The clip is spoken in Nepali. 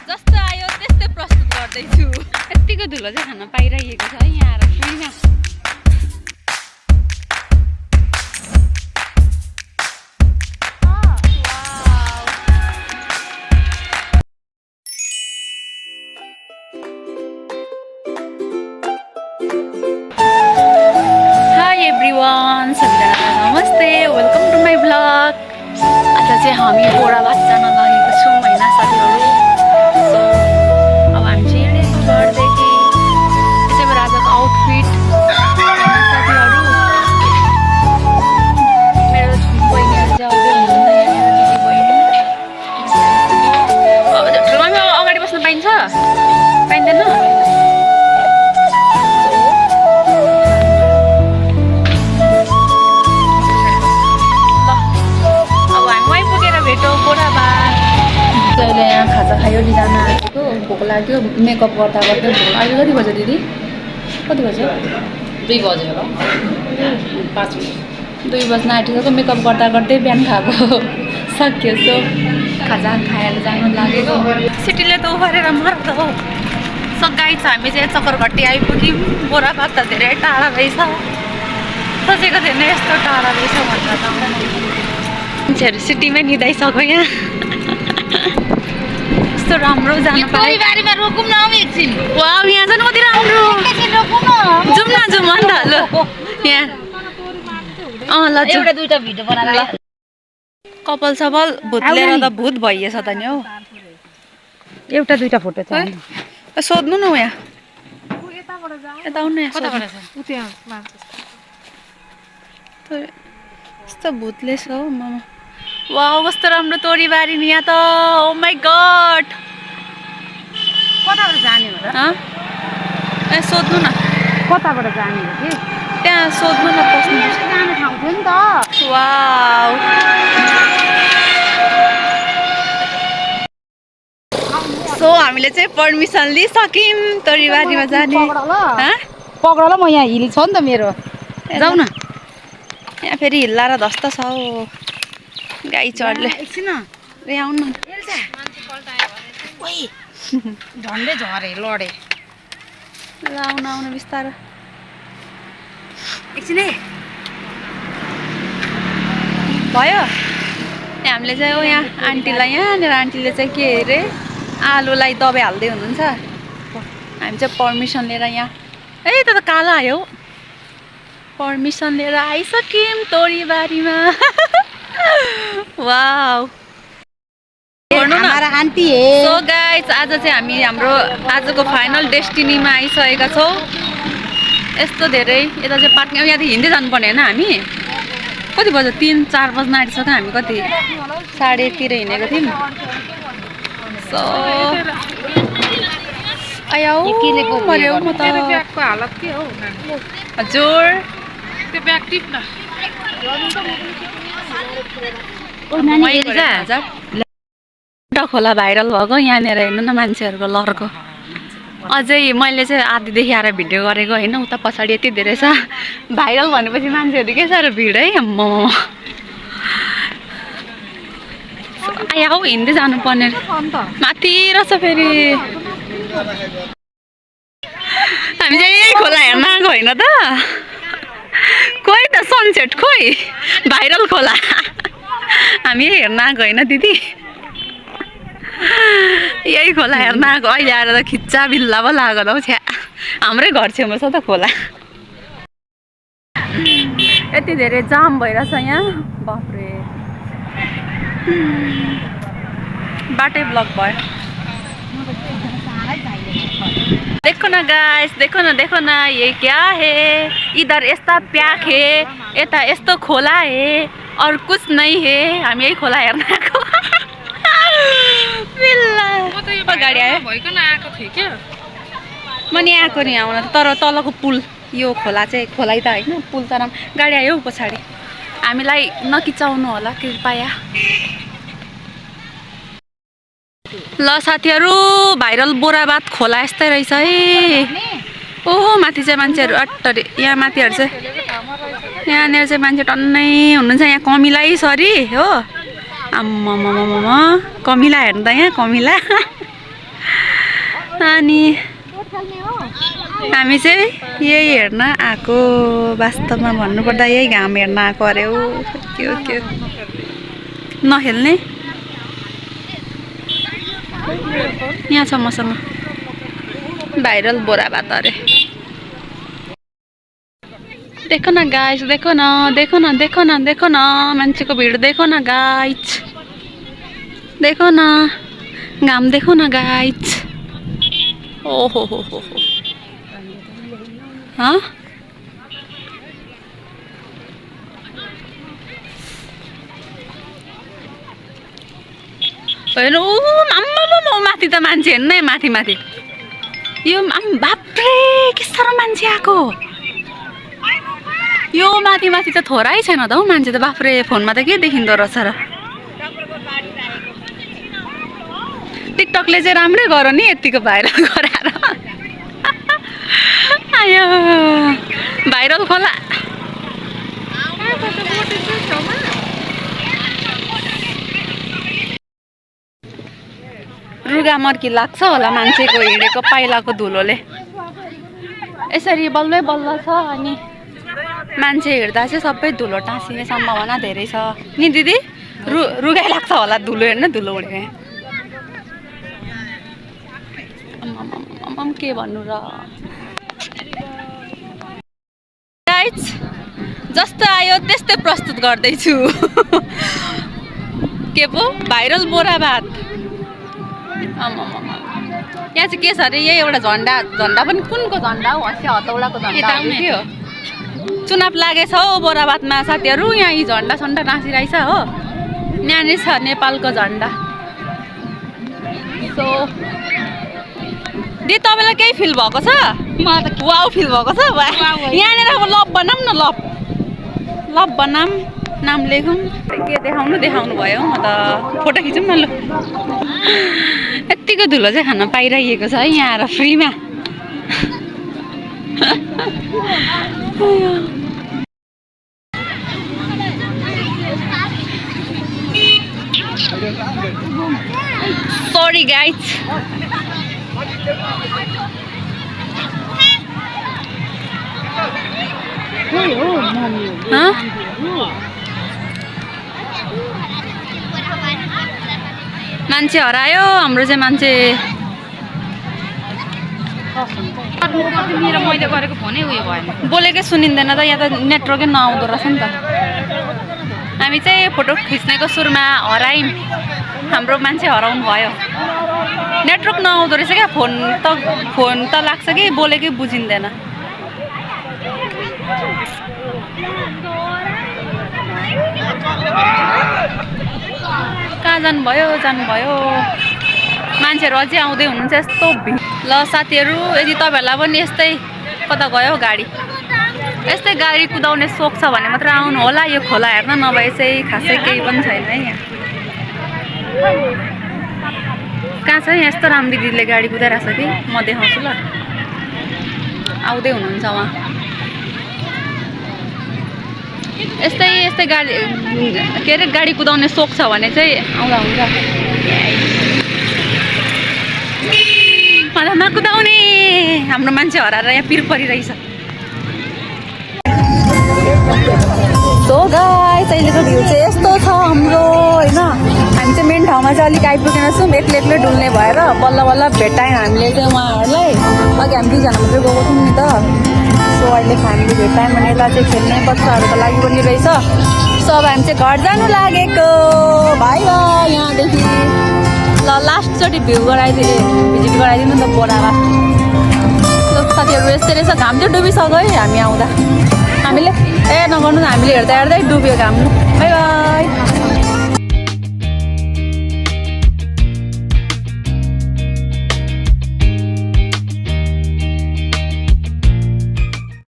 जस्तो आयो त्यस्तै प्रस्तुत गर्दैछु। यत्तिको धुलो चाहिँ खान पाइरहेको छ यहाँ आएर फ्रीमा। हाई एभ्रिवान, सबैजना नमस्ते, वेलकम टु माई भ्लग। आज चाहिँ हामी बोराबाद जान लागेको छौँ होइन साथीहरू। सो अब हामी चाहिँ हिँडेको घरदेखि। त्यसै भएर आजको आउटफिट होइन साथीहरू। मेरो बहिनीहरू चाहिँ आउँदै हुनुहुन्छ यहाँनिर, दिदी बहिनी। अब ठुलोमा अगाडि बस्न पाइन्छ पाइँदैन? अहिले यहाँ खाजा खायो बिहान आएको, भोक लाग्यो। मेकअप गर्दा गर्दै भोक अहिले कति बज्यो दिदी? कति बज्यो? 2 बज्यो होला, 5 बज्यो। 2 बज्न आँटिसक्यो। मेकअप गर्दा गर्दै बिहान खाएको सक्यो। सो खाजा खाएर जानु लागेको। सिटीले त उफारेर मार्छ हो। सो गाइस, हामी चाहिँ चक्करघट्टी आइपुग्यौँ। बोराबाद त धेरै टाढा रहेछ, सोचेको थिएन यस्तो टाढा रहेछ भनेर त। मान्छेहरू सिटीमै निदाइसक्यो यहाँ। कस्तो राम्रो जानु पायो। बारीमा रोकौँ न एकछिन। वाउ, यहाँ जानु कति राम्रो। जाउँ न, जाउँ अन्त। ल यहाँ ल एउटा दुईटा भिडियो बनाएर कपाल सपाल भूत लिएर त भूत भइएछ त नि हौ। एउटा दुईटा फोटो छ। सोध्नु न यहाँ यता आउनु यहाँ। कस्तो भूतले छ हौ मामा। वाउ, कस्तो राम्रो तोरीबारी नि यहाँ त। ओ माई गड। कताबाट जाने हो र? ए सोध्नु न, कताबाट जाने हो कि? त्यहाँ सोध्नु न, पस्नु जाने ठाउँ थियो नि त। वाउ, सो हामीले चाहिँ पर्मिसन लिइसक्यौँ तोरीबारीमा जाने। पक्र ल, म यहाँ हिल छ नि त मेरो। जाऊ न। यहाँ फेरि हिल्ला र धस्त छ हौ गाई चढले। एकछिन रे आउनु न। झन्डै झरे लडे। ल आउनु आउनु बिस्तारो। एकछिन है भयो। हामीले चाहिँ हो यहाँ आन्टीलाई, यहाँनिर आन्टीले चाहिँ के अरे आलुलाई दबाई हाल्दै हुनुहुन्छ। हामी चाहिँ पर्मिसन लिएर यहाँ, ए त कालो आयो। पर्मिसन लिएर आइसक्यौँ तोरीबारीमा। वाउ, आन्टी सो गाइस, आज चाहिँ हामी हाम्रो आजको फाइनल डेस्टिनीमा आइसकेका छौँ। यस्तो धेरै यता चाहिँ पार्किङ, यहाँ त हिँड्दै जानुपर्ने होइन। हामी कति बज्यो? 3-4 बज्न आँटिसक्यो। हामी कति 1:30 हिँडेको थियौँ। सो आयो मऱ्यो म त। हालत के हो हजुर? त्यो ब्याग टिप्न खोला भाइरल भएको यहाँनिर हेर्नु न, मान्छेहरूको लर्को। अझै मैले चाहिँ आधीदेखि आएर भिडियो गरेको होइन, उता पछाडि यति धेरै छ। भाइरल भनेपछि मान्छेहरू के साह्रो भिड है। म आया हौ, हिँड्दै जानुपर्ने। माथि रहेछ फेरि। हामी चाहिँ यही खोला हेर्न आएको होइन त। खोइ त सनसेट, खोइ भाइरल खोला। हामी हेर्न आएको होइन दिदी, यही खोला हेर्न आएको। अहिले आएर त खिच्चा बिल्ला पो लाग्यो त हौ। छ्या, हाम्रै घर छेउमा छ त खोला। यति धेरै जाम भइरहेछ यहाँ, बाफ्रे। बाटै ब्लक भयो। देखो न गाइस, देखो न, ये क्या है? इधर यस्ता प्याक है, यता यस्तो खोला है, और कुछ नहीं है। हामी यही खोला हेर्न आएको। गाडी आयो भइकन आएको थिएँ क्या। म नि आएको नि आउन, तर तलको पुल, यो खोला चाहिँ खोलै त होइन, पुल तर गाडी आयो पछाडि। हामीलाई नकिचाउनु होला कृपया। ल साथीहरू, भाइरल बोराबाद खोला यस्तै रहेछ है। ओहो, माथि चाहिँ मान्छेहरू अट्टरी, यहाँ माथिहरू चाहिँ, यहाँनिर चाहिँ मान्छे टन्नै हुनुहुन्छ। यहाँ कमिलै सरी हो। आम्मामामामा, कमिला हेर्नु त यहाँ, कमिला। अनि हामी चाहिँ यही हेर्न आएको वास्तवमा भन्नुपर्दा यही घाम हेर्न आएको अरे हो के नखेल्ने यहाँ छ मसँग भाइरल बोरा भात अरे देखो न गाइस देखो न मान्छेको भिड देखो न गाइस देखो न घाम देखो न गाइस ओहो हो हाँ होइन माथि त मान्छे हेर्नु है माथि यो बाप्रे के साह्रो मान्छे आएको यो माथि त थोरै छैन त हौ मान्छे त बाफ्रे फोनमा त के देखिँदो रहेछ र टिकटकले चाहिँ राम्रै गर नि यतिको भाइरल गराएर आयो भाइरल खोला रुगा मर्की लाग्छ होला मान्छेको हिँडेको पाइलाको धुलोले यसरी बल्ल छ अनि मान्छे हिँड्दा चाहिँ सबै धुलो टाँसिने सम्भावना धेरै छ नि दिदी रुगाइ लाग्छ होला धुलो हेर्न धुलो उडेको के भन्नु र गाइस जस्तो आयो त्यस्तै प्रस्तुत गर्दैछु के पो भाइरल बोरा भात यहाँ चाहिँ के छ अरे यही एउटा झन्डा पनि कुनको झन्डा हो अस्ति हतौडाको झन्डा के हो चुनाव लागेछ हौ बोरा भातमा साथीहरू यहाँ यी झन्डा सन्डा टाँसिरहेछ हो यहाँनिर छ नेपालको झन्डा सो दि तपाईँलाई केही फिल भएको छ वाउ फिल भएको छ यहाँनिर अब लभ बनाऊँ न लभ बनाऊँ नाम लेखौँ के देखाउनु भयो म त फोटो खिचौँ न ल यत्तिको धुलो चाहिँ खान पाइरहेको छ है यहाँ आएर फ्रीमा सरी गाइस मान्छे हरायो हाम्रो चाहिँ मान्छे मेरो मैले गरेको फोनै उयो भएन बोलेकै सुनिँदैन त यहाँ त नेटवर्कै नआउँदो रहेछ नि त हामी चाहिँ फोटो खिच्नेको सुरुमा हरायौँ हाम्रो मान्छे हराउनु भयो नेटवर्क नआउँदो रहेछ क्या फोन त लाग्छ कि बोलेकै बुझिँदैन कहाँ जानुभयो मान्छेहरू अझै आउँदै हुनुहुन्छ यस्तो भिड ल साथीहरू यदि तपाईँहरूलाई पनि यस्तै कता गयो गाडी यस्तै गाडी कुदाउने सोख छ भने मात्र आउनु होला यो खोला हेर्न नभए चाहिँ खासै केही पनि छैन है यहाँ कहाँ छ यहाँ यस्तो राम्रो दिदीले गाडी कुदाइरहेछ कि म देखाउँछु ल आउँदै हुनुहुन्छ उहाँ यस्तै गाडी के अरे गाडी कुदाउने सोख छ भने चाहिँ आउँदा हुन्छ मलाई नकुदाउने हाम्रो मान्छे हराएर यहाँ पिर परिरहेछ सो गाइस अहिलेको भ्यू चाहिँ यस्तो छ हाम्रो होइन हामी चाहिँ मेन ठाउँमा चाहिँ अलिक आइपुगेन छौँ एक्लै डुल्ने भएर बल्ल भेटायौँ हामीले चाहिँ उहाँहरूलाई अघि हामी दुईजना मात्रै गएको थियौँ नि त सो अहिले हामीले भेटायौँ भने यता चाहिँ खेल्ने बच्चाहरूको लागि पनि रहेछ सो अब हामी चाहिँ घर जानु लागेको भाइ यहाँदेखि ल लास्टचोटि भिजिट गराइदिनु नि त बोरामा साथीहरू यस्तै रहेछ घाम चाहिँ डुबिसक्यो है हामी आउँदा हामीले नगर्नु हामीले हेर्दा डुब्यो घाम बाई